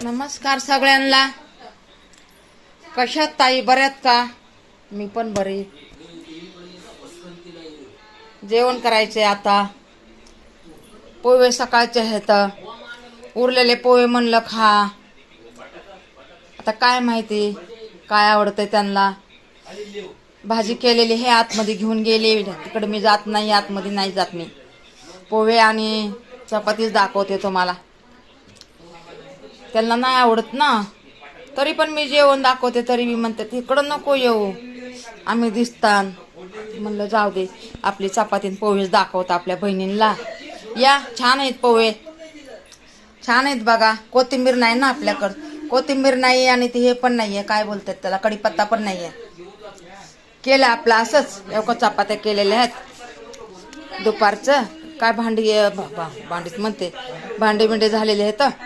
नमस्कार सगळ्यांना. कशात ताई, बऱ्यात का? मी पण बरी. जेवण करायचे आता. पोहे सकाळचे आहेत, उरलेले पोहे म्हणलं खा. आता काय माहिती काय आवडतंय त्यांना. भाजी केलेली हे आतमध्ये घेऊन गेले, तिकडे मी जात नाही, आतमध्ये नाही जात मी. पोहे आणि चपातीच दाखवते तुम्हाला. त्यांना नाही आवडत ना, तरी पण मी जेवण दाखवते, तरी मी म्हणते तिकडं नको येऊ, आम्ही दिसतान. म्हणलं जाऊ दे, आपली चपाती पोहेच दाखवत आपल्या बहिणींना. या, छान आहेत पोहे, छान आहेत बघा. कोथिंबीर नाही ना आपल्याकडं, कोथिंबीर नाही आणि ते हे पण नाहीये, काय बोलतात त्याला, कढीपत्ता पण नाहीये. केलं आपलं असंच, एवढं चपात्या केलेल्या आहेत दुपारचं. काय भांडीत म्हणते, भांडे बिंडे झालेले आहेत.